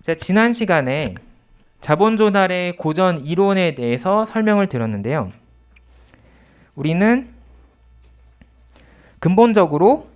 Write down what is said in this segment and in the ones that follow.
제가 지난 시간에 자본 조달의 고전 이론에 대해서 설명을 드렸는데요. 우리는 근본적으로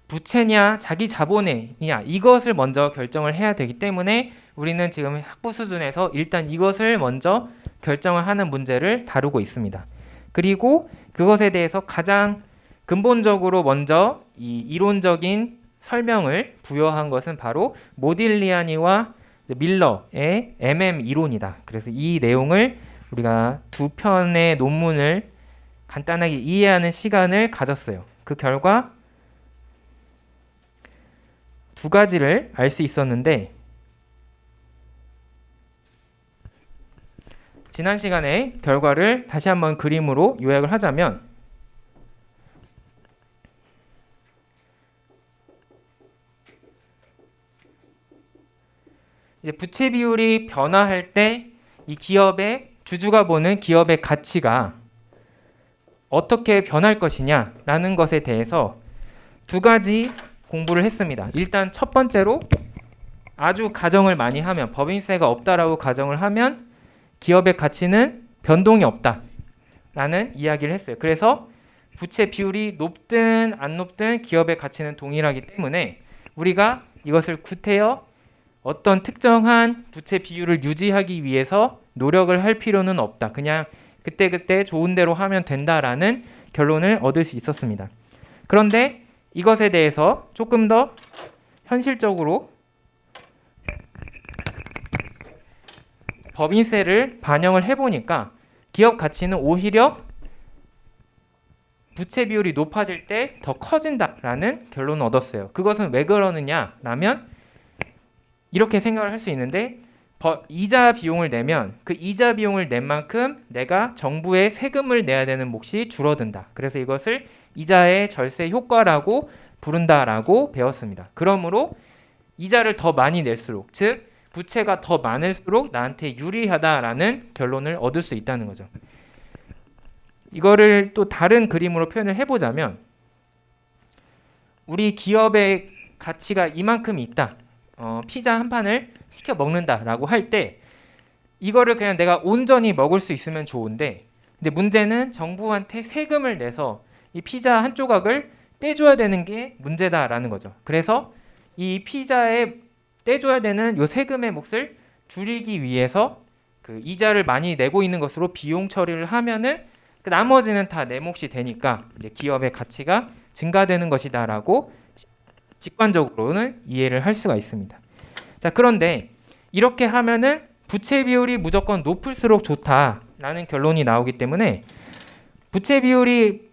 부채냐 자기 자본이냐 이것을 먼저 결정을 해야 되기 때문에 우리는 지금 학부 수준에서 일단 이것을 먼저 결정을 하는 문제를 다루고 있습니다. 그리고 그것에 대해서 가장 근본적으로 먼저 이 이론적인 설명을 부여한 것은 바로 모딜리아니와 밀러의 MM 이론이다. 그래서 이 내용을 우리가 두 편의 논문을 간단하게 이해하는 시간을 가졌어요. 그 결과 두 가지를 알 수 있었는데, 지난 시간에 결과를 다시 한번 그림으로 요약을 하자면, 이제 부채 비율이 변화할 때 이 기업의 주주가 보는 기업의 가치가 어떻게 변할 것이냐라는 것에 대해서 두 가지 공부를 했습니다. 일단 첫 번째로 아주 가정을 많이 하면, 법인세가 없다라고 가정을 하면 기업의 가치는 변동이 없다라는 이야기를 했어요. 그래서 부채 비율이 높든 안 높든 기업의 가치는 동일하기 때문에 우리가 이것을 구태여 어떤 특정한 부채 비율을 유지하기 위해서 노력을 할 필요는 없다. 그냥 그때그때 좋은 대로 하면 된다라는 결론을 얻을 수 있었습니다. 그런데 이것에 대해서 조금 더 현실적으로 법인세를 반영을 해보니까 기업 가치는 오히려 부채 비율이 높아질 때 더 커진다라는 결론을 얻었어요. 그것은 왜 그러느냐라면 이렇게 생각을 할 수 있는데, 이자 비용을 내면 그 이자 비용을 낸 만큼 내가 정부에 세금을 내야 되는 몫이 줄어든다. 그래서 이것을 이자의 절세 효과라고 부른다라고 배웠습니다. 그러므로 이자를 더 많이 낼수록, 즉 부채가 더 많을수록 나한테 유리하다라는 결론을 얻을 수 있다는 거죠. 이거를 또 다른 그림으로 표현을 해보자면, 우리 기업의 가치가 이만큼 있다. 피자 한 판을 시켜 먹는다라고 할 때 이거를 그냥 내가 온전히 먹을 수 있으면 좋은데, 근데 문제는 정부한테 세금을 내서 이 피자 한 조각을 떼줘야 되는 게 문제다라는 거죠. 그래서 이 피자에 떼줘야 되는 요 세금의 몫을 줄이기 위해서 그 이자를 많이 내고 있는 것으로 비용 처리를 하면은 그 나머지는 다 내 몫이 되니까 이제 기업의 가치가 증가되는 것이다라고 직관적으로는 이해를 할 수가 있습니다. 자, 그런데 이렇게 하면은 부채 비율이 무조건 높을수록 좋다라는 결론이 나오기 때문에 부채 비율이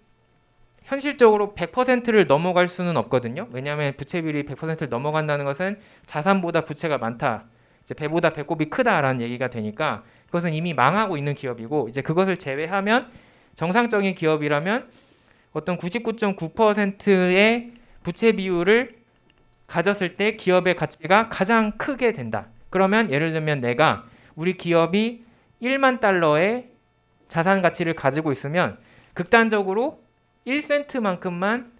현실적으로 100%를 넘어갈 수는 없거든요. 왜냐하면 부채 비율이 100%를 넘어간다는 것은 자산보다 부채가 많다, 이제 배보다 배꼽이 크다라는 얘기가 되니까 그것은 이미 망하고 있는 기업이고, 이제 그것을 제외하면 정상적인 기업이라면 어떤 99.9%의 부채 비율을 가졌을 때 기업의 가치가 가장 크게 된다. 그러면 예를 들면 내가 우리 기업이 1만 달러의 자산 가치를 가지고 있으면 극단적으로 1센트만큼만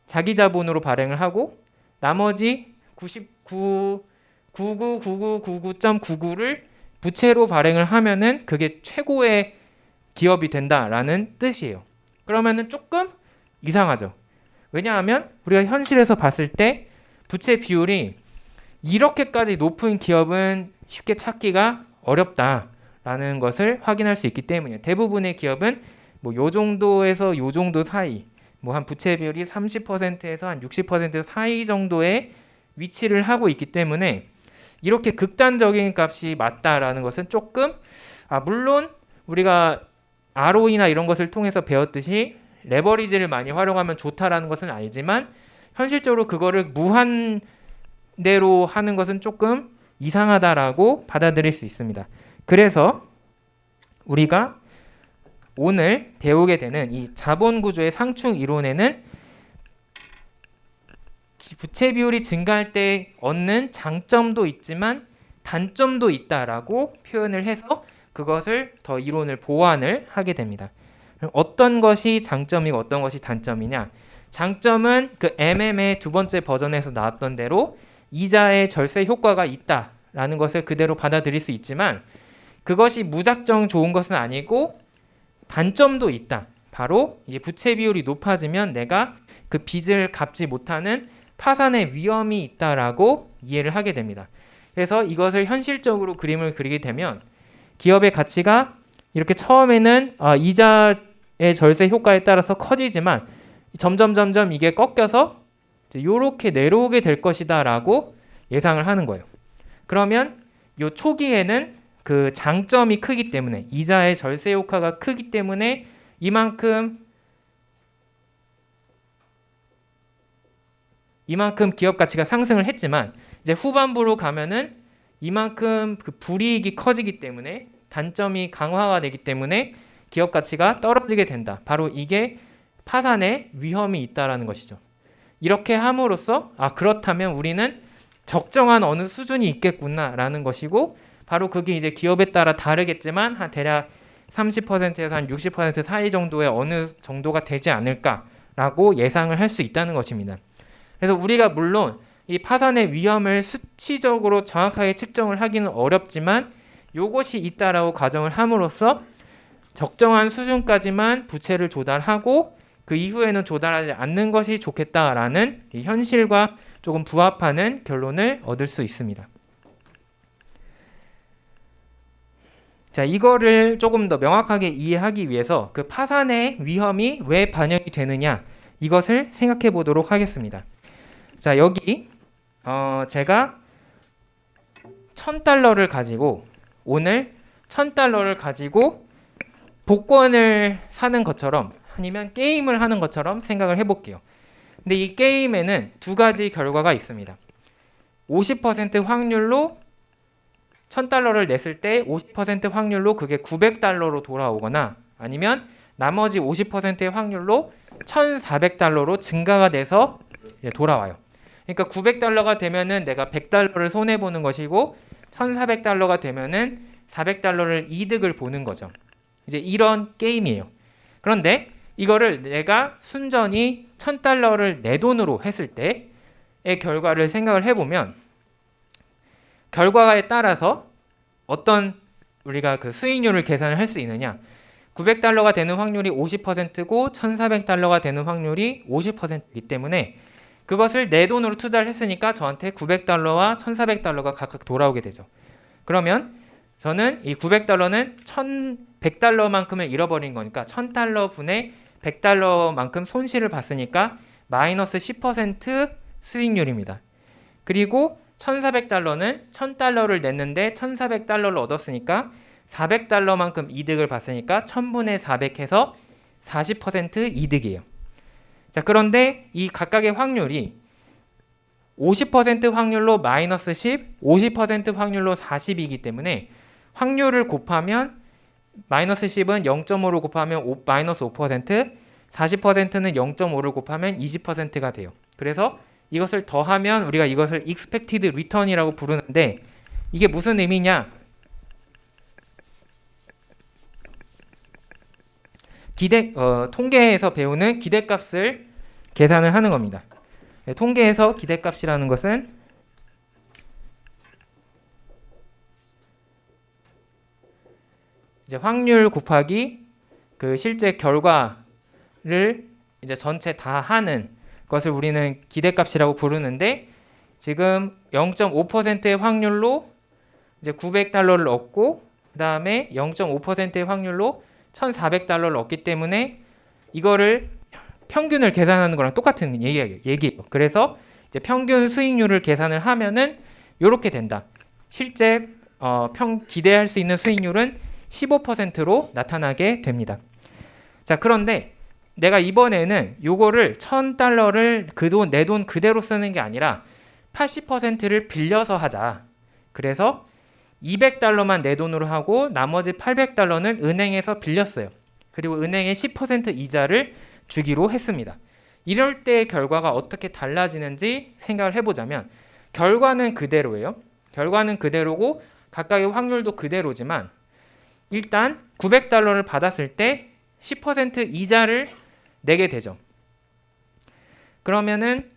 자기 자본으로 발행을 하고 나머지 99.9999.99를 부채로 발행을 하면은 그게 최고의 기업이 된다라는 뜻이에요. 그러면은 조금 이상하죠. 왜냐하면 우리가 현실에서 봤을 때 부채 비율이 이렇게까지 높은 기업은 쉽게 찾기가 어렵다라는 것을 확인할 수 있기 때문이에요. 대부분의 기업은 뭐 요 정도에서 요 정도 사이, 뭐 한 부채 비율이 30%에서 한 60% 사이 정도의 위치를 하고 있기 때문에 이렇게 극단적인 값이 맞다라는 것은 조금, 물론 우리가 ROE나 이런 것을 통해서 배웠듯이 레버리지를 많이 활용하면 좋다라는 것은 알지만 현실적으로 그거를 무한대로 하는 것은 조금 이상하다라고 받아들일 수 있습니다. 그래서 우리가 오늘 배우게 되는 이 자본구조의 상충 이론에는 부채 비율이 증가할 때 얻는 장점도 있지만 단점도 있다라고 표현을 해서 그것을 더 이론을 보완을 하게 됩니다. 어떤 것이 장점이고 어떤 것이 단점이냐? 장점은 그 MM의 두 번째 버전에서 나왔던 대로 이자의 절세 효과가 있다라는 것을 그대로 받아들일 수 있지만 그것이 무작정 좋은 것은 아니고 단점도 있다. 바로 이제 부채 비율이 높아지면 내가 그 빚을 갚지 못하는 파산의 위험이 있다라고 이해를 하게 됩니다. 그래서 이것을 현실적으로 그림을 그리게 되면 기업의 가치가 이렇게 처음에는 이자의 절세 효과에 따라서 커지지만 점점 이게 꺾여서 이렇게 내려오게 될 것이다라고 예상을 하는 거예요. 그러면 이 초기에는 그 장점이 크기 때문에 이자의 절세 효과가 크기 때문에 이만큼 기업 가치가 상승을 했지만 이제 후반부로 가면은 이만큼 그 불이익이 커지기 때문에 단점이 강화가 되기 때문에 기업 가치가 떨어지게 된다. 바로 이게 파산의 위험이 있다라는 것이죠. 이렇게 함으로써 그렇다면 우리는 적정한 어느 수준이 있겠구나라는 것이고 바로 그게 이제 기업에 따라 다르겠지만 한 대략 30%에서 한 60% 사이 정도의 어느 정도가 되지 않을까라고 예상을 할 수 있다는 것입니다. 그래서 우리가 물론 이 파산의 위험을 수치적으로 정확하게 측정을 하기는 어렵지만 이것이 있다라고 가정을 함으로써 적정한 수준까지만 부채를 조달하고 그 이후에는 조달하지 않는 것이 좋겠다라는 이 현실과 조금 부합하는 결론을 얻을 수 있습니다. 자, 이거를 조금 더 명확하게 이해하기 위해서 그 파산의 위험이 왜 반영이 되느냐 이것을 생각해 보도록 하겠습니다. 자, 여기 제가 $1,000를 가지고 오늘 $1,000를 가지고 복권을 사는 것처럼 아니면 게임을 하는 것처럼 생각을 해볼게요. 근데 이 게임에는 두 가지 결과가 있습니다. 50% 확률로 $1,000를 냈을 때 50% 확률로 그게 $900로 돌아오거나 아니면 나머지 50%의 확률로 $1,400로 증가가 돼서 돌아와요. 그러니까 $900가 되면은 내가 $100를 손해 보는 것이고 $1,400가 되면은 $400를 이득을 보는 거죠. 이제 이런 게임이에요. 그런데 이거를 내가 순전히 $1,000를 내 돈으로 했을 때의 결과를 생각을 해보면 결과에 따라서 어떤 우리가 그 수익률을 계산을 할 수 있느냐 $900가 되는 확률이 50%고 $1,400가 되는 확률이 50%이기 때문에 그것을 내 돈으로 투자를 했으니까 저한테 $900와 $1,400가 각각 돌아오게 되죠. 그러면 저는 이 $900는 $1,100만큼을 잃어버린 거니까 $1,000 분의 $100만큼 손실을 봤으니까 마이너스 10% 수익률입니다. 그리고 $1,400는 $1,000를 냈는데 $1,400를 얻었으니까 $400만큼 이득을 봤으니까 1000분의 400 해서 40% 이득이에요. 자, 그런데 이 각각의 확률이 50% 확률로 마이너스 10, 50% 확률로 40이기 때문에 확률을 곱하면 마이너스 10은 0.5를 곱하면 마이너스 5%, 40%는 0.5를 곱하면 20%가 돼요. 그래서 이것을 더하면 우리가 이것을 expected return이라고 부르는데 이게 무슨 의미냐? 통계에서 배우는 기대값을 계산을 하는 겁니다. 통계에서 기대값이라는 것은 이제 확률 곱하기 그 실제 결과를 이제 전체 다 하는 것을 우리는 기대값이라고 부르는데 지금 0.5%의 확률로 이제 $900를 얻고 그 다음에 0.5%의 확률로 $1,400를 얻기 때문에 이거를 평균을 계산하는 거랑 똑같은 얘기예요. 그래서 이제 평균 수익률을 계산을 하면은 이렇게 된다. 실제 기대할 수 있는 수익률은 15%로 나타나게 됩니다. 자, 그런데 내가 이번에는 요거를 $1,000를 내 돈 그대로 쓰는 게 아니라 80%를 빌려서 하자. 그래서 $200만 내 돈으로 하고 나머지 $800는 은행에서 빌렸어요. 그리고 은행에 10% 이자를 주기로 했습니다. 이럴 때의 결과가 어떻게 달라지는지 생각을 해보자면 결과는 그대로예요. 결과는 그대로고 각각의 확률도 그대로지만 일단 $900를 받았을 때 10% 이자를 내게 되죠. 그러면은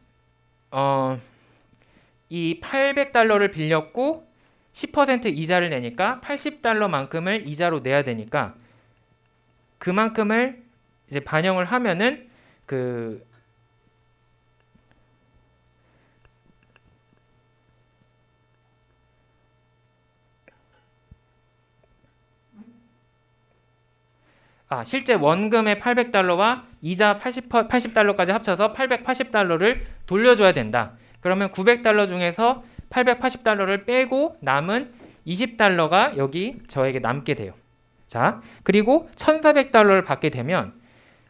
이 $800를 빌렸고 10% 이자를 내니까 $80만큼을 이자로 내야 되니까 그만큼을 이제 반영을 하면은 실제 원금의 $800와 이자 80달러까지 합쳐서 $880를 돌려줘야 된다. 그러면 $900 중에서 $880를 빼고 남은 $20가 여기 저에게 남게 돼요. 자, 그리고 $1,400를 받게 되면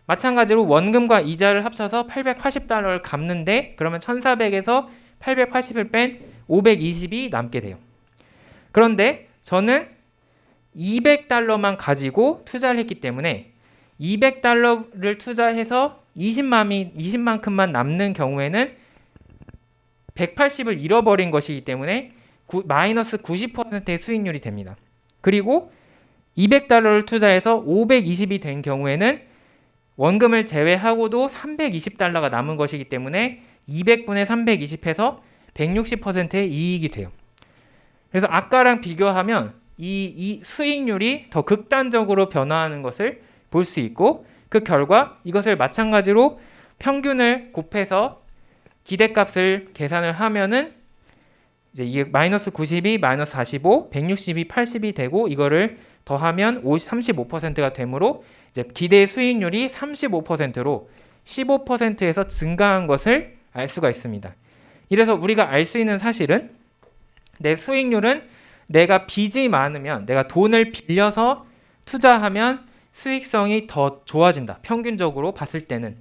마찬가지로 원금과 이자를 합쳐서 $880를 갚는데 그러면 1,400에서 880을 뺀 520이 남게 돼요. 그런데 저는 $200만 가지고 투자를 했기 때문에 $200를 투자해서 20만큼만 남는 경우에는 180을 잃어버린 것이기 때문에 마이너스 90%의 수익률이 됩니다. 그리고 $200를 투자해서 520이 된 경우에는 원금을 제외하고도 $320가 남은 것이기 때문에 200분의 320해서 160%의 이익이 돼요. 그래서 아까랑 비교하면 이 수익률이 더 극단적으로 변화하는 것을 볼 수 있고 그 결과 이것을 마찬가지로 평균을 곱해서 기대값을 계산을 하면은 이제 이게 마이너스 92, 마이너스 45, 160이 80이 되고 이거를 더하면 35%가 되므로 이제 기대 수익률이 35%로 15%에서 증가한 것을 알 수가 있습니다. 이래서 우리가 알 수 있는 사실은 내 수익률은 내가 빚이 많으면 내가 돈을 빌려서 투자하면 수익성이 더 좋아진다. 평균적으로 봤을 때는.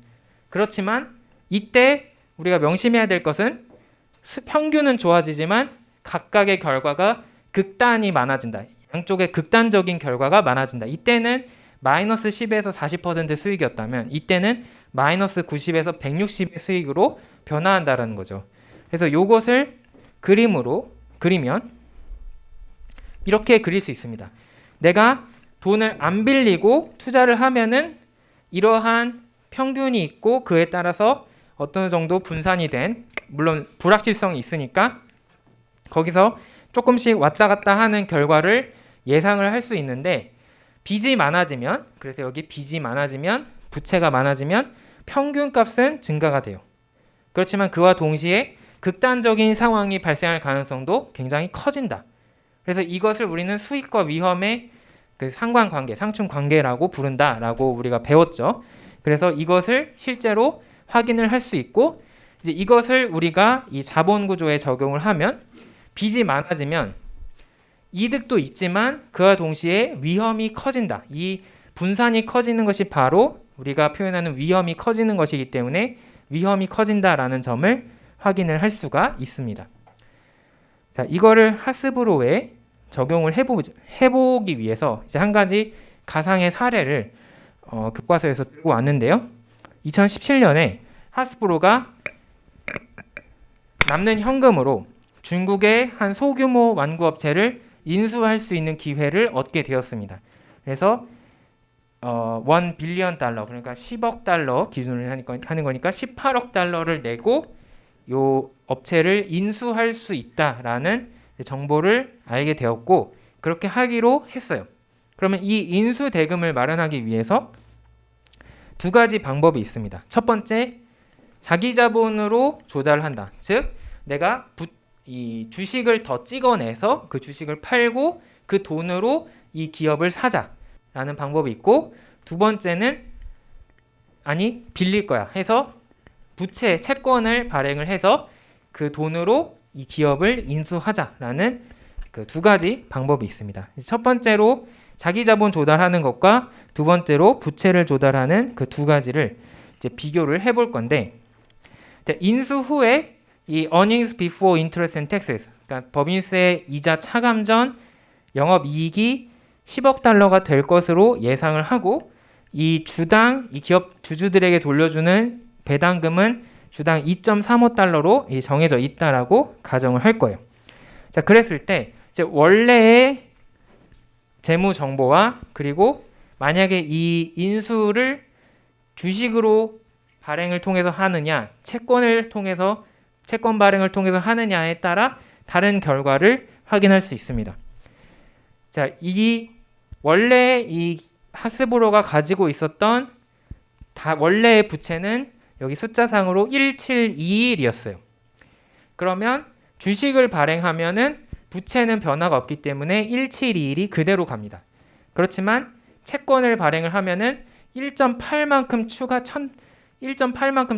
그렇지만 이때 우리가 명심해야 될 것은 평균은 좋아지지만 각각의 결과가 극단이 많아진다. 양쪽의 극단적인 결과가 많아진다. 이때는 마이너스 10에서 40% 수익이었다면 이때는 마이너스 90에서 160의 수익으로 변화한다는 거죠. 그래서 이것을 그림으로 그리면 이렇게 그릴 수 있습니다. 내가 돈을 안 빌리고 투자를 하면은 이러한 평균이 있고 그에 따라서 어떤 정도 분산이 된, 물론 불확실성이 있으니까 거기서 조금씩 왔다 갔다 하는 결과를 예상을 할 수 있는데 빚이 많아지면, 그래서 여기 빚이 많아지면, 부채가 많아지면 평균값은 증가가 돼요. 그렇지만 그와 동시에 극단적인 상황이 발생할 가능성도 굉장히 커진다. 그래서 이것을 우리는 수익과 위험의 그 상관관계, 상충관계라고 부른다라고 우리가 배웠죠. 그래서 이것을 실제로 확인을 할 수 있고 이제 이것을 우리가 이 자본구조에 적용을 하면 빚이 많아지면 이득도 있지만 그와 동시에 위험이 커진다. 이 분산이 커지는 것이 바로 우리가 표현하는 위험이 커지는 것이기 때문에 위험이 커진다라는 점을 확인을 할 수가 있습니다. 자, 이거를 하스브로에 적용을 해보기 위해서 이제 한 가지 가상의 사례를 교과서에서 들고 왔는데요. 2017년에 하스브로가 남는 현금으로 중국의 한 소규모 완구업체를 인수할 수 있는 기회를 얻게 되었습니다. 그래서 $1 빌리언, 그러니까 10억 달러 기준으로 하는 거니까 18억 달러를 내고 요 업체를 인수할 수 있다라는 정보를 알게 되었고 그렇게 하기로 했어요. 그러면 이 인수 대금을 마련하기 위해서 두 가지 방법이 있습니다. 첫 번째, 자기 자본으로 조달한다. 즉, 내가 이 주식을 더 찍어내서 그 주식을 팔고 그 돈으로 이 기업을 사자라는 방법이 있고, 두 번째는 아니 빌릴 거야 해서 부채 채권을 발행을 해서 그 돈으로 이 기업을 인수하자라는 그 두 가지 방법이 있습니다. 첫 번째로 자기 자본 조달하는 것과 두 번째로 부채를 조달하는 그 두 가지를 이제 비교를 해볼 건데, 인수 후에 이 earnings before interest and taxes, 그러니까 법인세 이자 차감 전 영업이익이 10억 달러가 될 것으로 예상을 하고 이 주당 이 기업 주주들에게 돌려주는 배당금은 주당 2.35달러로 정해져 있다라고 가정을 할 거예요. 자, 그랬을 때 이제 원래의 재무 정보와 그리고 만약에 이 인수를 주식으로 발행을 통해서 하느냐, 채권 발행을 통해서 하느냐에 따라 다른 결과를 확인할 수 있습니다. 자, 원래 이 하스브로가 가지고 있었던 원래의 부채는 여기 숫자상으로 1721이었어요. 그러면 주식을 발행하면은 부채는 변화가 없기 때문에 1721이 그대로 갑니다. 그렇지만 채권을 발행을 하면은 1.8만큼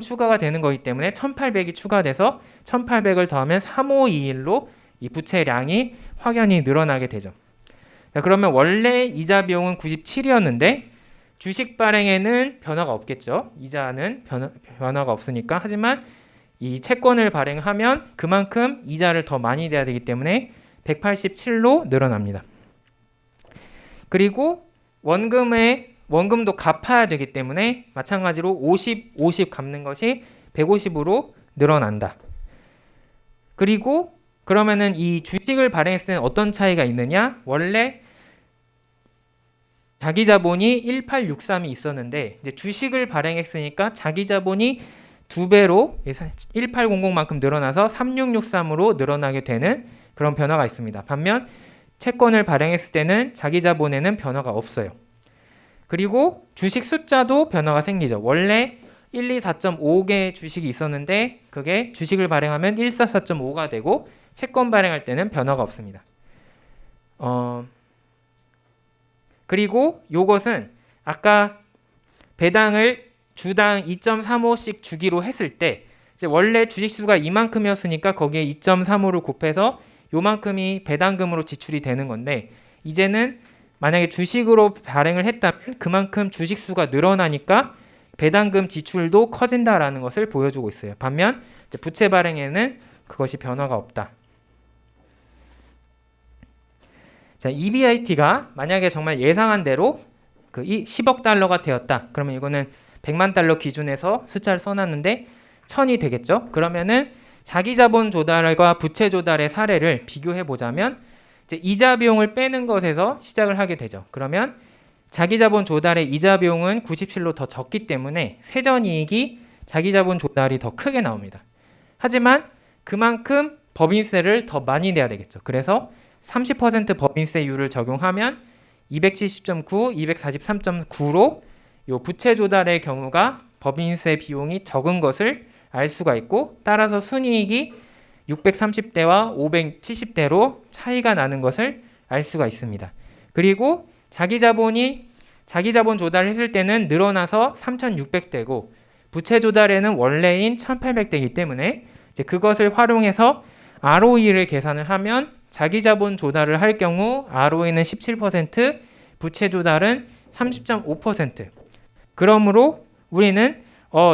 추가가 되는 거기 때문에 1800이 추가돼서 1800을 더하면 3521로 이 부채량이 확연히 늘어나게 되죠. 자, 그러면 원래 이자 비용은 97이었는데 주식 발행에는 변화가 없겠죠. 이자는 변화가 없으니까. 하지만 이 채권을 발행하면 그만큼 이자를 더 많이 내야 되기 때문에 187로 늘어납니다. 그리고 원금도 갚아야 되기 때문에 마찬가지로 50 갚는 것이 150으로 늘어난다. 그리고 그러면은 이 주식을 발행했을 때는 어떤 차이가 있느냐? 원래 자기 자본이 1863이 있었는데 이제 주식을 발행했으니까 자기 자본이 2배로 1800만큼 늘어나서 3663으로 늘어나게 되는 그런 변화가 있습니다. 반면 채권을 발행했을 때는 자기 자본에는 변화가 없어요. 그리고 주식 숫자도 변화가 생기죠. 원래 124.5개의 주식이 있었는데 그게 주식을 발행하면 144.5가 되고 채권 발행할 때는 변화가 없습니다. 그리고 요것은 아까 배당을 주당 2.35씩 주기로 했을 때 이제 원래 주식수가 이만큼이었으니까 거기에 2.35를 곱해서 요만큼이 배당금으로 지출이 되는 건데 이제는 만약에 주식으로 발행을 했다면 그만큼 주식수가 늘어나니까 배당금 지출도 커진다라는 것을 보여주고 있어요. 반면 이제 부채 발행에는 그것이 변화가 없다. 자, EBIT가 만약에 정말 예상한 대로 그 10억 달러가 되었다. 그러면 이거는 100만 달러 기준에서 숫자를 써놨는데 1000이 되겠죠. 그러면은 자기 자본 조달과 부채 조달의 사례를 비교해 보자면 이제 이자 비용을 빼는 것에서 시작을 하게 되죠. 그러면 자기 자본 조달의 이자 비용은 97로 더 적기 때문에 세전 이익이 자기 자본 조달이 더 크게 나옵니다. 하지만 그만큼 법인세를 더 많이 내야 되겠죠. 그래서 30% 법인세율을 적용하면 270.9, 243.9로 요 부채 조달의 경우가 법인세 비용이 적은 것을 알 수가 있고 따라서 순이익이 630대와 570대로 차이가 나는 것을 알 수가 있습니다. 그리고 자기 자본 조달을 했을 때는 늘어나서 3600대고 부채 조달에는 원래인 1800대이기 때문에 이제 그것을 활용해서 ROE를 계산을 하면 자기 자본 조달을 할 경우 ROE는 17%, 부채 조달은 30.5%. 그러므로 우리는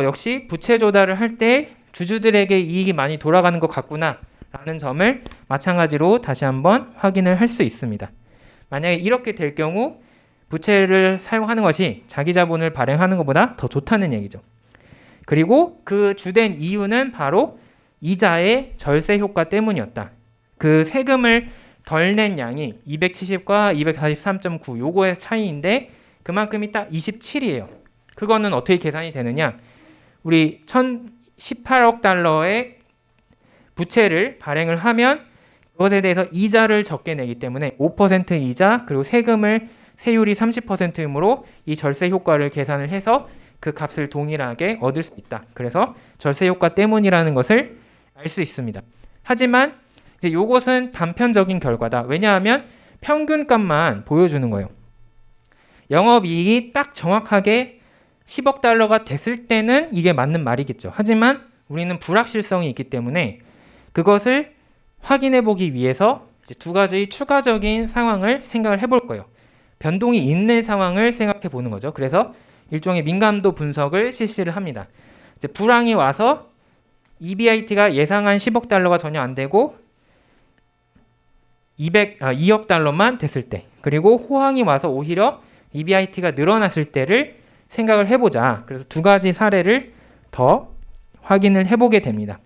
역시 부채 조달을 할 때 주주들에게 이익이 많이 돌아가는 것 같구나 라는 점을 마찬가지로 다시 한번 확인을 할 수 있습니다. 만약에 이렇게 될 경우 부채를 사용하는 것이 자기 자본을 발행하는 것보다 더 좋다는 얘기죠. 그리고 그 주된 이유는 바로 이자의 절세 효과 때문이었다. 그 세금을 덜 낸 양이 270과 243.9 요거의 차이인데 그만큼이 딱 27이에요. 그거는 어떻게 계산이 되느냐? 우리 1018억 달러의 부채를 발행을 하면 그것에 대해서 이자를 적게 내기 때문에 5% 이자 그리고 세율이 30%이므로 이 절세 효과를 계산을 해서 그 값을 동일하게 얻을 수 있다. 그래서 절세 효과 때문이라는 것을 알 수 있습니다. 하지만 이제 이것은 단편적인 결과다. 왜냐하면 평균값만 보여주는 거예요. 영업이익이 딱 정확하게 10억 달러가 됐을 때는 이게 맞는 말이겠죠. 하지만 우리는 불확실성이 있기 때문에 그것을 확인해 보기 위해서 이제 두 가지 추가적인 상황을 생각을 해볼 거예요. 변동이 있는 상황을 생각해 보는 거죠. 그래서 일종의 민감도 분석을 실시를 합니다. 이제 불황이 와서 EBIT가 예상한 10억 달러가 전혀 안 되고 2억 달러만 됐을 때, 그리고 호황이 와서 오히려 EBIT가 늘어났을 때를 생각을 해보자. 그래서 두 가지 사례를 더 확인을 해보게 됩니다.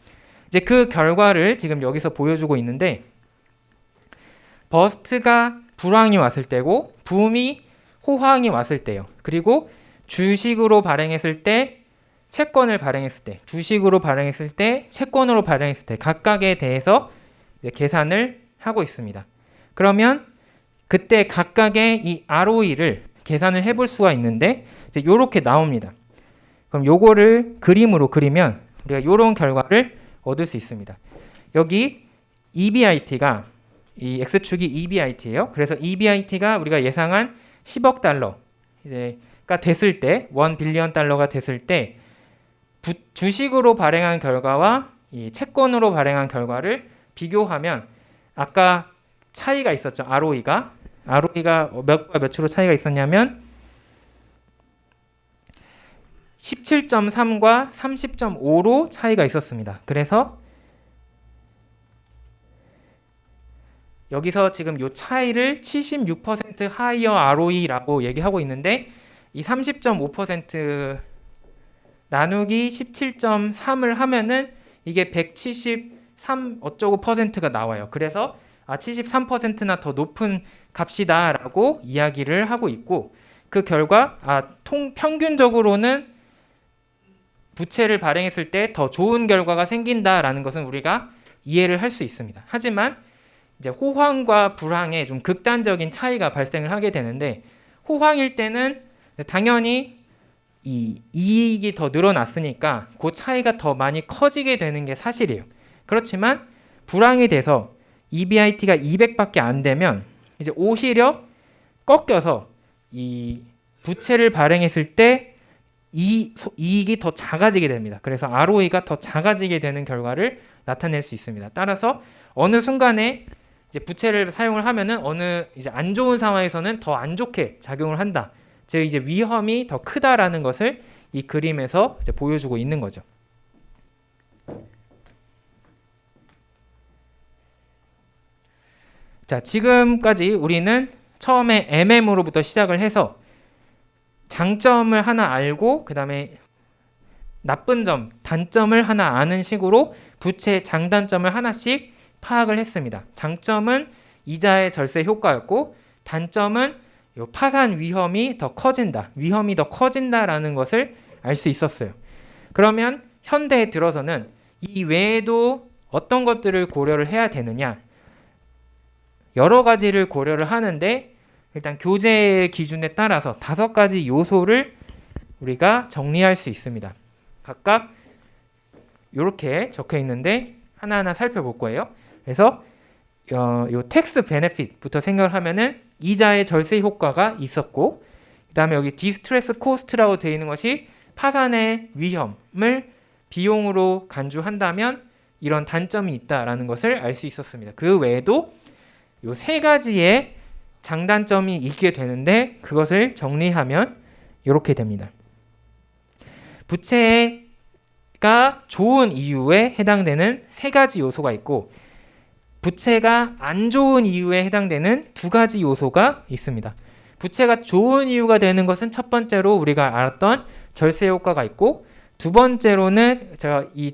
이제 그 결과를 지금 여기서 보여주고 있는데 버스트가 불황이 왔을 때고 붐이 호황이 왔을 때요. 그리고 주식으로 발행했을 때 채권을 발행했을 때, 주식으로 발행했을 때, 채권으로 발행했을 때 각각에 대해서 이제 계산을 하고 있습니다. 그러면 그때 각각의 이 ROE를 계산을 해볼 수가 있는데 이제 이렇게 나옵니다. 그럼 요거를 그림으로 그리면 우리가 이런 결과를 얻을 수 있습니다. 여기 EBIT가 이 X축이 EBIT예요. 그래서 EBIT가 우리가 예상한 10억 달러 이제가 됐을 때, 1 빌리언 달러가 됐을 때 주식으로 발행한 결과와 이 채권으로 발행한 결과를 비교하면 아까 차이가 있었죠. ROE가 몇과 몇으로 차이가 있었냐면 17.3과 30.5로 차이가 있었습니다. 그래서 여기서 지금 이 차이를 76% 하이어 ROE라고 얘기하고 있는데 이 30.5% 나누기 17.3을 하면은 이게 173 어쩌고 %가 나와요. 그래서 73%나 더 높은 값이다라고 이야기를 하고 있고 그 결과 평균적으로는 부채를 발행했을 때 더 좋은 결과가 생긴다라는 것은 우리가 이해를 할 수 있습니다. 하지만 이제 호황과 불황에 좀 극단적인 차이가 발생을 하게 되는데 호황일 때는 당연히 이 이익이 더 늘어났으니까 그 차이가 더 많이 커지게 되는 게 사실이에요. 그렇지만 불황이 돼서 EBIT가 200밖에 안 되면 이제 오히려 꺾여서 이 부채를 발행했을 때 이익이 더 작아지게 됩니다. 그래서 ROE가 더 작아지게 되는 결과를 나타낼 수 있습니다. 따라서 어느 순간에 이제 부채를 사용을 하면은 어느 이제 안 좋은 상황에서는 더 안 좋게 작용을 한다. 즉 이제 위험이 더 크다라는 것을 이 그림에서 이제 보여주고 있는 거죠. 자, 지금까지 우리는 처음에 MM으로부터 시작을 해서 장점을 하나 알고 그 다음에 나쁜 점, 단점을 하나 아는 식으로 부채 장단점을 하나씩 파악을 했습니다. 장점은 이자의 절세 효과였고 단점은 요 파산 위험이 더 커진다라는 것을 알 수 있었어요. 그러면 현대에 들어서는 이 외에도 어떤 것들을 고려를 해야 되느냐? 여러 가지를 고려를 하는데 일단 교재의 기준에 따라서 5가지 요소를 우리가 정리할 수 있습니다. 각각 이렇게 적혀 있는데 하나하나 살펴볼 거예요. 그래서 요 텍스 베네핏부터 생각을 하면은 이자의 절세 효과가 있었고 그 다음에 여기 디스트레스 코스트라고 되어 있는 것이 파산의 위험을 비용으로 간주한다면 이런 단점이 있다라는 것을 알 수 있었습니다. 그 외에도 요 3가지의 장단점이 있게 되는데 그것을 정리하면 이렇게 됩니다. 부채가 좋은 이유에 해당되는 3가지 요소가 있고 부채가 안 좋은 이유에 해당되는 2가지 요소가 있습니다. 부채가 좋은 이유가 되는 것은 첫 번째로 우리가 알았던 절세 효과가 있고 두 번째로는 제가 이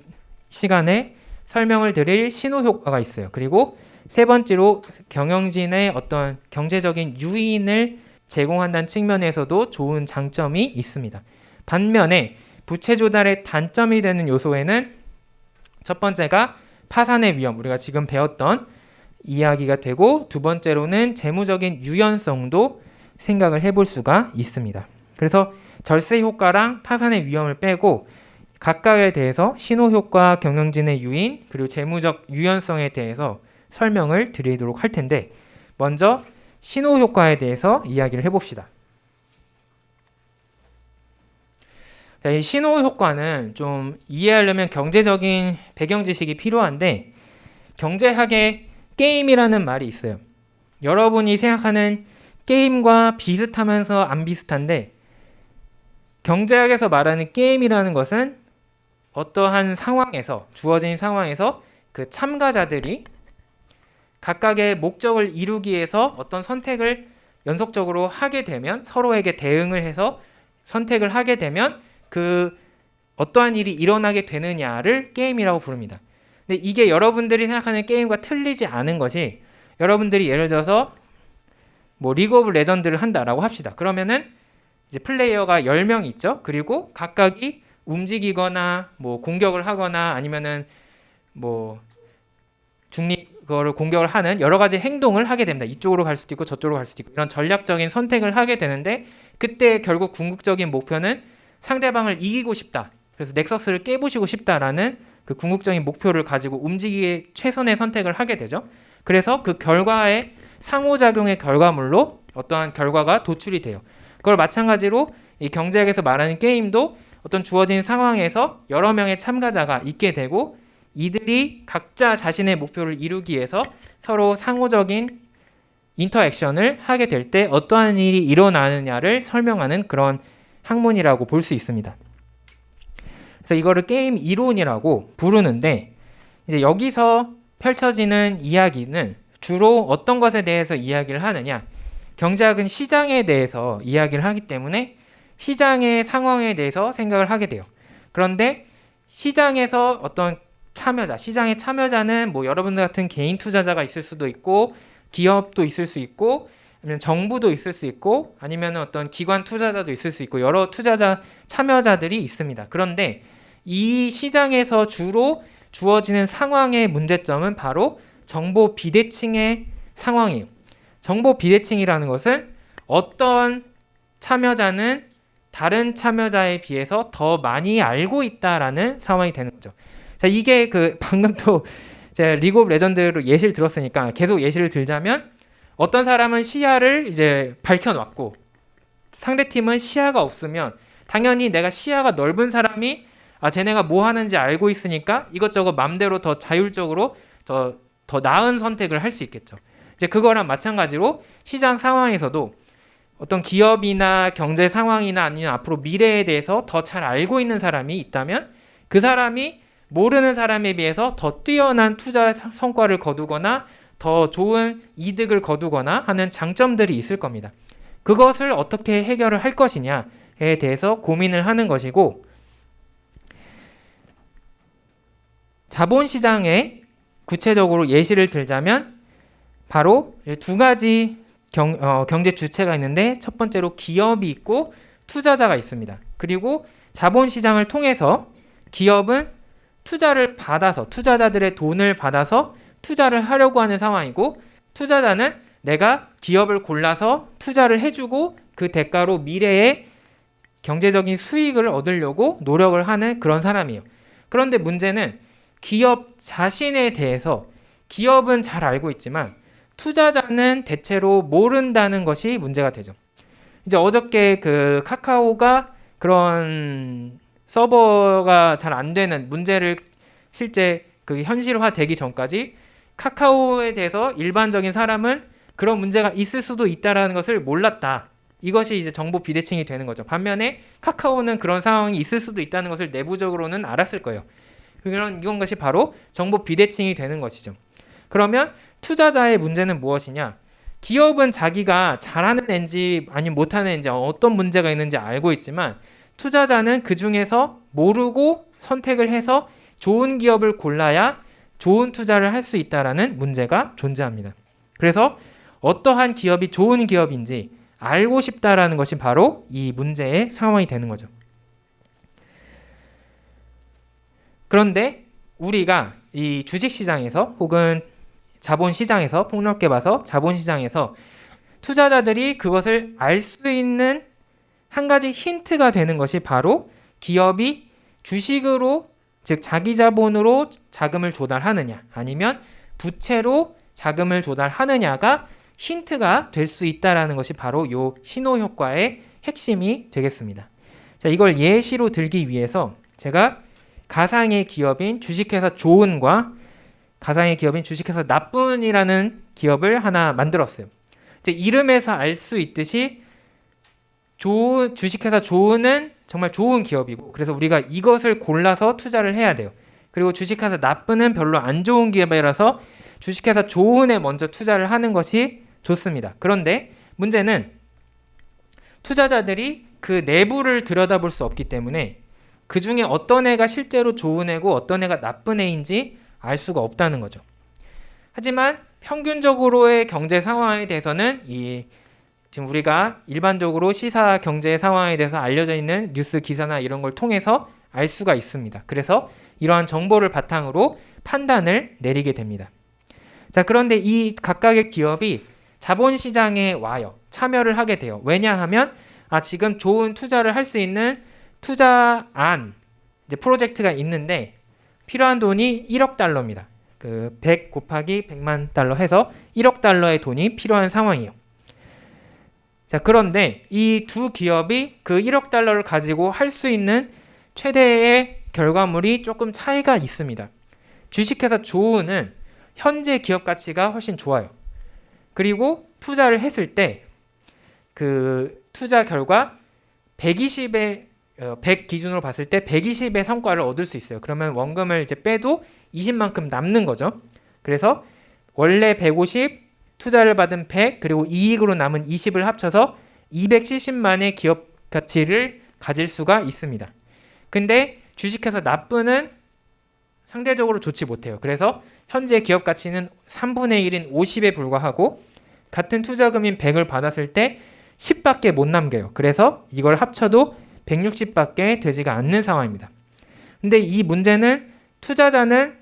시간에 설명을 드릴 신호 효과가 있어요. 그리고 세 번째로 경영진의 어떤 경제적인 유인을 제공한다는 측면에서도 좋은 장점이 있습니다. 반면에 부채 조달의 단점이 되는 요소에는 첫 번째가 파산의 위험, 우리가 지금 배웠던 이야기가 되고 두 번째로는 재무적인 유연성도 생각을 해볼 수가 있습니다. 그래서 절세 효과랑 파산의 위험을 빼고 각각에 대해서 신호 효과, 경영진의 유인, 그리고 재무적 유연성에 대해서 설명을 드리도록 할 텐데 먼저 신호 효과에 대해서 이야기를 해봅시다. 자, 이 신호 효과는 좀 이해하려면 경제적인 배경 지식이 필요한데 경제학에 게임이라는 말이 있어요. 여러분이 생각하는 게임과 비슷하면서 안 비슷한데 경제학에서 말하는 게임이라는 것은 어떠한 상황에서 주어진 상황에서 그 참가자들이 각각의 목적을 이루기 위해서 어떤 선택을 연속적으로 하게 되면 서로에게 대응을 해서 선택을 하게 되면 그 어떠한 일이 일어나게 되느냐를 게임이라고 부릅니다. 근데 이게 여러분들이 생각하는 게임과 틀리지 않은 것이 여러분들이 예를 들어서 뭐 리그 오브 레전드를 한다라고 합시다. 그러면은 이제 플레이어가 10명 있죠. 그리고 각각이 움직이거나 뭐 공격을 하거나 아니면은 뭐 그거를 공격을 하는 여러 가지 행동을 하게 됩니다. 이쪽으로 갈 수도 있고 저쪽으로 갈 수도 있고 이런 전략적인 선택을 하게 되는데 그때 결국 궁극적인 목표는 상대방을 이기고 싶다. 그래서 넥서스를 깨부시고 싶다라는 그 궁극적인 목표를 가지고 움직이기에 최선의 선택을 하게 되죠. 그래서 그 결과의 상호작용의 결과물로 어떠한 결과가 도출이 돼요. 그걸 마찬가지로 이 경제학에서 말하는 게임도 어떤 주어진 상황에서 여러 명의 참가자가 있게 되고 이들이 각자 자신의 목표를 이루기 위해서 서로 상호적인 인터액션을 하게 될 때 어떠한 일이 일어나느냐를 설명하는 그런 학문이라고 볼 수 있습니다. 그래서 이거를 게임 이론이라고 부르는데 이제 여기서 펼쳐지는 이야기는 주로 어떤 것에 대해서 이야기를 하느냐? 경제학은 시장에 대해서 이야기를 하기 때문에 시장의 상황에 대해서 생각을 하게 돼요. 그런데 시장에서 어떤 시장의 참여자는 뭐 여러분들 같은 개인 투자자가 있을 수도 있고 기업도 있을 수 있고 아니면 정부도 있을 수 있고 아니면 어떤 기관 투자자도 있을 수 있고 여러 투자자 참여자들이 있습니다. 그런데 이 시장에서 주로 주어지는 상황의 문제점은 바로 정보 비대칭의 상황이에요. 정보 비대칭이라는 것은 어떤 참여자는 다른 참여자에 비해서 더 많이 알고 있다라는 상황이 되는 거죠. 자, 이게 방금 또 제가 리그 오브 레전드로 예시를 들었으니까 계속 예시를 들자면 어떤 사람은 시야를 이제 밝혀놨고 상대팀은 시야가 없으면 당연히 내가 시야가 넓은 사람이 쟤네가 뭐 하는지 알고 있으니까 이것저것 맘대로 더 자율적으로 더 나은 선택을 할 수 있겠죠. 이제 그거랑 마찬가지로 시장 상황에서도 어떤 기업이나 경제 상황이나 아니면 앞으로 미래에 대해서 더 잘 알고 있는 사람이 있다면 그 사람이 모르는 사람에 비해서 더 뛰어난 투자 성과를 거두거나 더 좋은 이득을 거두거나 하는 장점들이 있을 겁니다. 그것을 어떻게 해결을 할 것이냐에 대해서 고민을 하는 것이고 자본시장에 구체적으로 예시를 들자면 바로 두 가지 경제 주체가 있는데 첫 번째로 기업이 있고 투자자가 있습니다. 그리고 자본시장을 통해서 기업은 투자를 받아서 투자자들의 돈을 받아서 투자를 하려고 하는 상황이고 투자자는 내가 기업을 골라서 투자를 해주고 그 대가로 미래에 경제적인 수익을 얻으려고 노력을 하는 그런 사람이에요. 그런데 문제는 기업 자신에 대해서 기업은 잘 알고 있지만 투자자는 대체로 모른다는 것이 문제가 되죠. 이제 어저께 카카오가 그런 서버가 잘 안 되는 문제를 실제 현실화되기 전까지 카카오에 대해서 일반적인 사람은 그런 문제가 있을 수도 있다라는 것을 몰랐다. 이것이 이제 정보 비대칭이 되는 거죠. 반면에 카카오는 그런 상황이 있을 수도 있다는 것을 내부적으로는 알았을 거예요. 이런 것이 바로 정보 비대칭이 되는 것이죠. 그러면 투자자의 문제는 무엇이냐? 기업은 자기가 잘하는 애인지 아니면 못하는 애인지 어떤 문제가 있는지 알고 있지만 투자자는 그 중에서 모르고 선택을 해서 좋은 기업을 골라야 좋은 투자를 할 수 있다라는 문제가 존재합니다. 그래서 어떠한 기업이 좋은 기업인지 알고 싶다라는 것이 바로 이 문제의 상황이 되는 거죠. 그런데 우리가 이 주식시장에서 혹은 자본시장에서 폭넓게 봐서 자본시장에서 투자자들이 그것을 알 수 있는 한 가지 힌트가 되는 것이 바로 기업이 주식으로 즉 자기 자본으로 자금을 조달하느냐 아니면 부채로 자금을 조달하느냐가 힌트가 될 수 있다라는 것이 바로 이 신호 효과의 핵심이 되겠습니다. 자, 이걸 예시로 들기 위해서 제가 가상의 기업인 주식회사 조은과 가상의 기업인 주식회사 나쁜이라는 기업을 하나 만들었어요. 이제 이름에서 알 수 있듯이 주식회사 조은은 정말 좋은 기업이고 그래서 우리가 이것을 골라서 투자를 해야 돼요. 그리고 주식회사 나쁜은 별로 안 좋은 기업이라서 주식회사 조은에 먼저 투자를 하는 것이 좋습니다. 그런데 문제는 투자자들이 그 내부를 들여다볼 수 없기 때문에 그 중에 어떤 애가 실제로 좋은 애고 어떤 애가 나쁜 애인지 알 수가 없다는 거죠. 하지만 평균적으로의 경제 상황에 대해서는 지금 우리가 일반적으로 시사 경제 상황에 대해서 알려져 있는 뉴스 기사나 이런 걸 통해서 알 수가 있습니다. 그래서 이러한 정보를 바탕으로 판단을 내리게 됩니다. 자, 그런데 이 각각의 기업이 자본시장에 와요. 참여를 하게 돼요. 왜냐하면 지금 좋은 투자를 할 수 있는 투자안, 이제 프로젝트가 있는데 필요한 돈이 1억 달러입니다. 그 100 곱하기 100만 달러 해서 1억 달러의 돈이 필요한 상황이에요. 자, 그런데 이 두 기업이 그 1억 달러를 가지고 할 수 있는 최대의 결과물이 조금 차이가 있습니다. 주식회사 조은은 현재 기업 가치가 훨씬 좋아요. 그리고 투자를 했을 때 그 투자 결과 100 기준으로 봤을 때 120의 성과를 얻을 수 있어요. 그러면 원금을 이제 빼도 20만큼 남는 거죠. 그래서 원래 150, 투자를 받은 100, 그리고 이익으로 남은 20을 합쳐서 270만의 기업 가치를 가질 수가 있습니다. 근데 주식회사 나쁘는 상대적으로 좋지 못해요. 그래서 현재 기업 가치는 3분의 1인 50에 불과하고 같은 투자금인 100을 받았을 때 10밖에 못 남겨요. 그래서 이걸 합쳐도 160밖에 되지가 않는 상황입니다. 근데 이 문제는 투자자는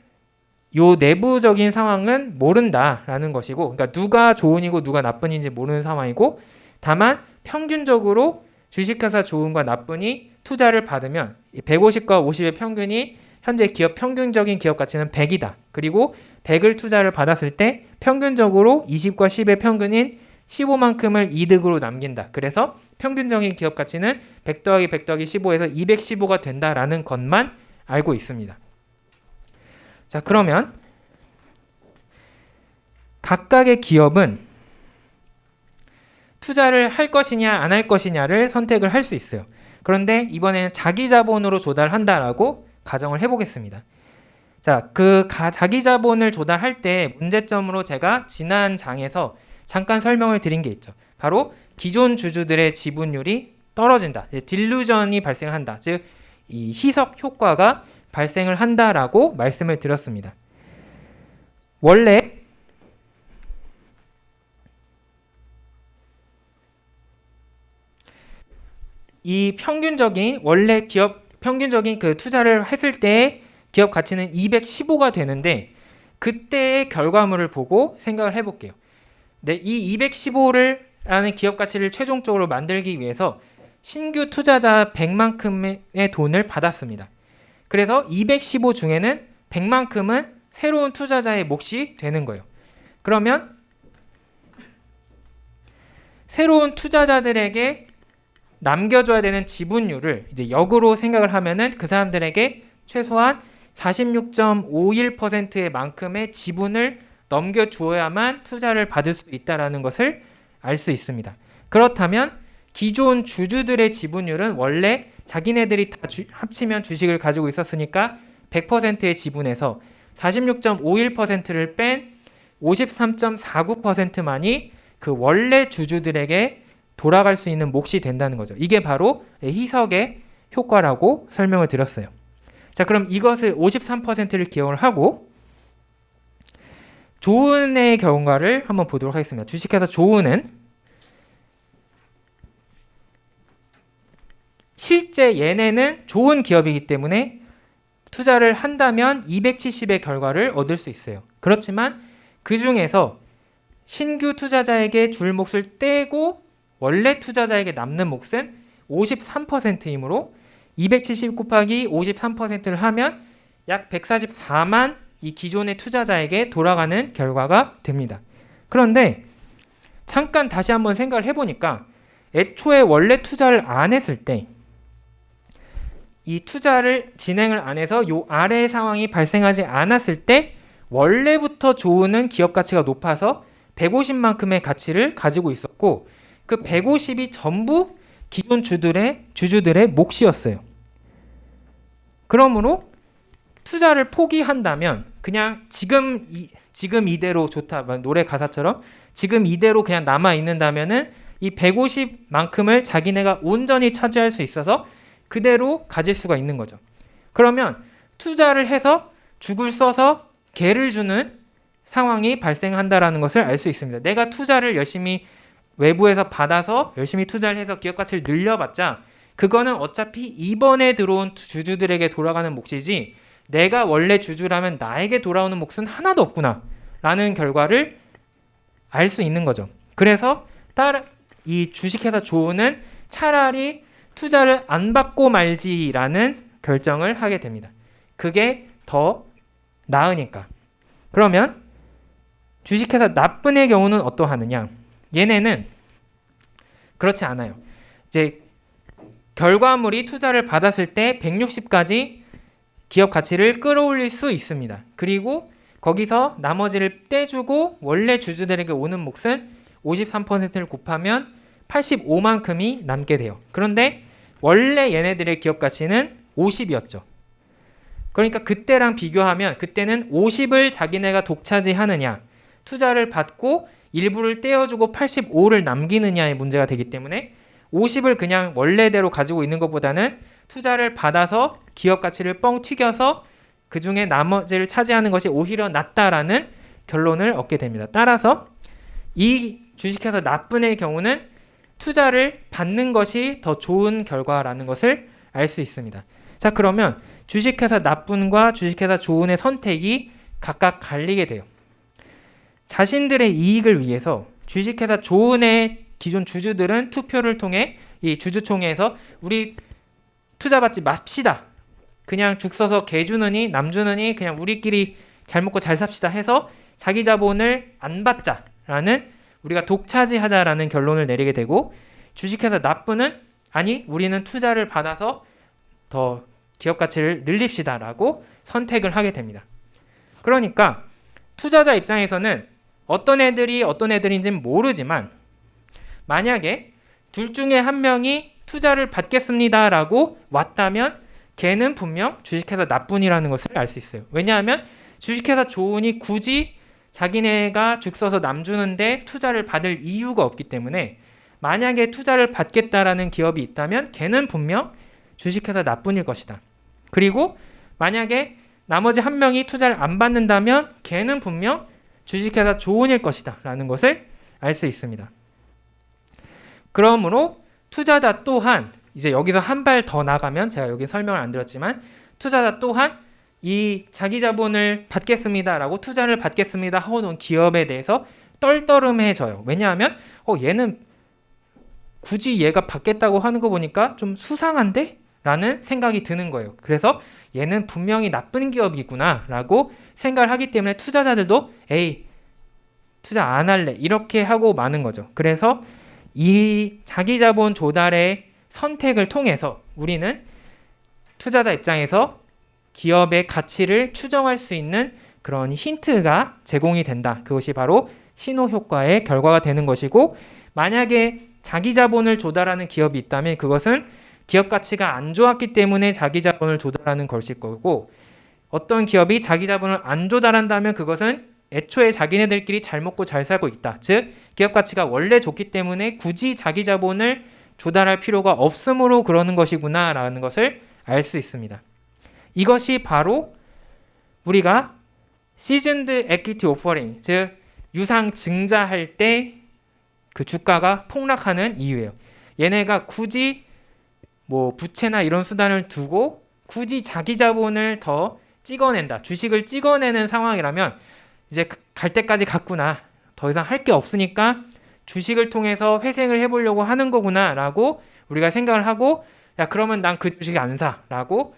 요 내부적인 상황은 모른다라는 것이고, 그러니까 누가 조은이고 누가 나쁜인지 모르는 상황이고, 다만 평균적으로 주식회사 조은과 나쁜이 투자를 받으면 150과 50의 평균이 현재 기업 평균적인 기업 가치는 100이다. 그리고 100을 투자를 받았을 때 평균적으로 20과 10의 평균인 15만큼을 이득으로 남긴다. 그래서 평균적인 기업 가치는 100 더하기 100 더하기 15에서 215가 된다라는 것만 알고 있습니다. 자, 그러면 각각의 기업은 투자를 할 것이냐 안 할 것이냐를 선택을 할 수 있어요. 그런데 이번에는 자기 자본으로 조달한다라고 가정을 해보겠습니다. 자, 그 자기 자본을 조달할 때 문제점으로 제가 지난 장에서 잠깐 설명을 드린 게 있죠. 바로 기존 주주들의 지분율이 떨어진다. 딜루전이 발생한다. 즉, 이 희석 효과가 발생을 한다라고 말씀을 드렸습니다. 원래 이 평균적인 원래 기업 평균적인 그 투자를 했을 때 기업 가치는 215가 되는데 그때의 결과물을 보고 생각을 해볼게요. 네, 이 215라는 기업 가치를 최종적으로 만들기 위해서 신규 투자자 100만큼의 돈을 받았습니다. 그래서 215 중에는 100만큼은 새로운 투자자의 몫이 되는 거예요. 그러면 새로운 투자자들에게 남겨줘야 되는 지분율을 이제 역으로 생각을 하면은 그 사람들에게 최소한 46.51%의 만큼의 지분을 넘겨주어야만 투자를 받을 수 있다는 것을 알 수 있습니다. 그렇다면 기존 주주들의 지분율은 원래 자기네들이 다 합치면 주식을 가지고 있었으니까 100%의 지분에서 46.51%를 뺀 53.49%만이 그 원래 주주들에게 돌아갈 수 있는 몫이 된다는 거죠. 이게 바로 희석의 효과라고 설명을 드렸어요. 자, 그럼 이것을 53%를 기억을 하고 조은의 결과를 한번 보도록 하겠습니다. 주식회사 조은은 실제 얘네는 좋은 기업이기 때문에 투자를 한다면 270의 결과를 얻을 수 있어요. 그렇지만 그 중에서 신규 투자자에게 줄 몫을 떼고 원래 투자자에게 남는 몫은 53%이므로 270 곱하기 53%를 하면 약 144만 이 기존의 투자자에게 돌아가는 결과가 됩니다. 그런데 잠깐 다시 한번 생각을 해보니까 애초에 원래 투자를 안 했을 때 이 투자를 진행을 안 해서 요 아래의 상황이 발생하지 않았을 때 원래부터 조은은 기업 가치가 높아서 150만큼의 가치를 가지고 있었고 그 150이 전부 기존 주주들의 몫이었어요. 그러므로 투자를 포기한다면 그냥 지금 이대로 좋다. 노래 가사처럼 지금 이대로 그냥 남아 있는다면은 이 150만큼을 자기네가 온전히 차지할 수 있어서 그대로 가질 수가 있는 거죠. 그러면 투자를 해서 죽을 써서 개를 주는 상황이 발생한다라는 것을 알 수 있습니다. 내가 투자를 열심히 외부에서 받아서 열심히 투자를 해서 기업 가치를 늘려봤자 그거는 어차피 이번에 들어온 주주들에게 돌아가는 몫이지 내가 원래 주주라면 나에게 돌아오는 몫은 하나도 없구나 라는 결과를 알 수 있는 거죠. 그래서 이 주식회사 조은은 차라리 투자를 안 받고 말지라는 결정을 하게 됩니다. 그게 더 나으니까. 그러면 주식회사 나쁜의 경우는 어떠하느냐? 얘네는 그렇지 않아요. 이제 결과물이 투자를 받았을 때 160까지 기업 가치를 끌어올릴 수 있습니다. 그리고 거기서 나머지를 떼주고 원래 주주들에게 오는 몫은 53%를 곱하면 85만큼이 남게 돼요. 그런데 원래 얘네들의 기업 가치는 50이었죠. 그러니까 그때랑 비교하면 그때는 50을 자기네가 독차지하느냐, 투자를 받고 일부를 떼어주고 85를 남기느냐의 문제가 되기 때문에 50을 그냥 원래대로 가지고 있는 것보다는 투자를 받아서 기업 가치를 뻥 튀겨서 그 중에 나머지를 차지하는 것이 오히려 낫다라는 결론을 얻게 됩니다. 따라서 이 주식회사 나쁜의 경우는 투자를 받는 것이 더 좋은 결과라는 것을 알 수 있습니다. 자, 그러면 주식회사 나쁜과 주식회사 좋은의 선택이 각각 갈리게 돼요. 자신들의 이익을 위해서 주식회사 좋은의 기존 주주들은 투표를 통해 이 주주총회에서 우리 투자받지 맙시다. 그냥 죽 써서 개 주느니 남 주느니 그냥 우리끼리 잘 먹고 잘 삽시다 해서 자기 자본을 안 받자라는 우리가 독차지하자라는 결론을 내리게 되고 주식회사 나쁜은 아니 우리는 투자를 받아서 더 기업 가치를 늘립시다라고 선택을 하게 됩니다. 그러니까 투자자 입장에서는 어떤 애들인지는 모르지만 만약에 둘 중에 한 명이 투자를 받겠습니다라고 왔다면 걔는 분명 주식회사 나쁜이라는 것을 알 수 있어요. 왜냐하면 주식회사 좋으니 굳이 자기네가 죽 써서 남 주는데 투자를 받을 이유가 없기 때문에 만약에 투자를 받겠다라는 기업이 있다면 걔는 분명 주식회사 나쁜일 것이다. 그리고 만약에 나머지 한 명이 투자를 안 받는다면 걔는 분명 주식회사 좋은일 것이다 라는 것을 알 수 있습니다. 그러므로 투자자 또한 이제 여기서 한 발 더 나가면 제가 여기 설명을 안 드렸지만 투자자 또한 이 자기 자본을 받겠습니다라고 투자를 받겠습니다 하고 놓은 기업에 대해서 떨떠름해져요. 왜냐하면 얘는 굳이 얘가 받겠다고 하는 거 보니까 좀 수상한데? 라는 생각이 드는 거예요. 그래서 얘는 분명히 나쁜 기업이구나 라고 생각을 하기 때문에 투자자들도 에이 투자 안 할래 이렇게 하고 마는 거죠. 그래서 이 자기 자본 조달의 선택을 통해서 우리는 투자자 입장에서 기업의 가치를 추정할 수 있는 그런 힌트가 제공이 된다. 그것이 바로 신호효과의 결과가 되는 것이고 만약에 자기 자본을 조달하는 기업이 있다면 그것은 기업 가치가 안 좋았기 때문에 자기 자본을 조달하는 것일 거고 어떤 기업이 자기 자본을 안 조달한다면 그것은 애초에 자기네들끼리 잘 먹고 잘 살고 있다. 즉 기업 가치가 원래 좋기 때문에 굳이 자기 자본을 조달할 필요가 없으므로 그러는 것이구나 라는 것을 알 수 있습니다. 이것이 바로 우리가 시즌드 에퀴티 오퍼링 즉 유상 증자할 때 그 주가가 폭락하는 이유예요. 얘네가 굳이 뭐 부채나 이런 수단을 두고 굳이 자기 자본을 더 찍어낸다. 주식을 찍어내는 상황이라면 이제 갈 때까지 갔구나. 더 이상 할 게 없으니까 주식을 통해서 회생을 해보려고 하는 거구나 라고 우리가 생각을 하고 야 그러면 난 그 주식 안 사 라고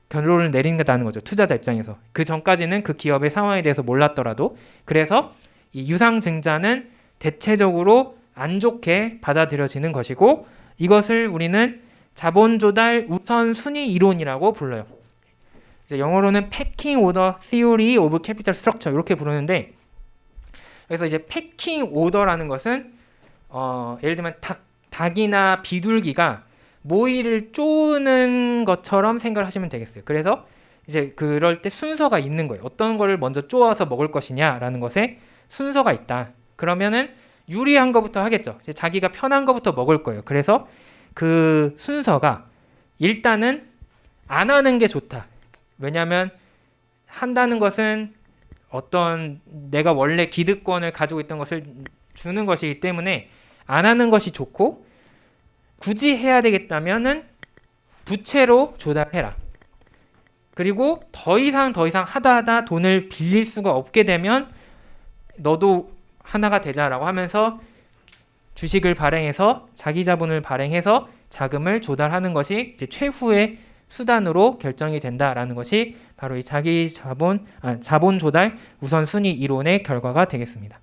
결론을 내린다는 거죠. 투자자 입장에서. 그 전까지는 그 기업의 상황에 대해서 몰랐더라도 그래서 이 유상증자는 대체적으로 안 좋게 받아들여지는 것이고 이것을 우리는 자본조달 우선순위 이론이라고 불러요. 이제 영어로는 Pecking Order Theory of Capital Structure 이렇게 부르는데 그래서 이제 패킹 오더라는 것은 예를 들면 닭이나 비둘기가 모이를 쪼는 것처럼 생각을 하시면 되겠어요. 그래서 이제 그럴 때 순서가 있는 거예요. 어떤 거를 먼저 쪼아서 먹을 것이냐라는 것에 순서가 있다. 그러면은 유리한 것부터 하겠죠. 이제 자기가 편한 것부터 먹을 거예요. 그래서 그 순서가 일단은 안 하는 게 좋다. 왜냐하면 한다는 것은 어떤 내가 원래 기득권을 가지고 있던 것을 주는 것이기 때문에 안 하는 것이 좋고 굳이 해야 되겠다면은 부채로 조달해라. 그리고 더 이상 하다 돈을 빌릴 수가 없게 되면 너도 하나가 되자라고 하면서 주식을 발행해서 자기 자본을 발행해서 자금을 조달하는 것이 이제 최후의 수단으로 결정이 된다라는 것이 바로 이 자본 조달 우선순위 이론의 결과가 되겠습니다.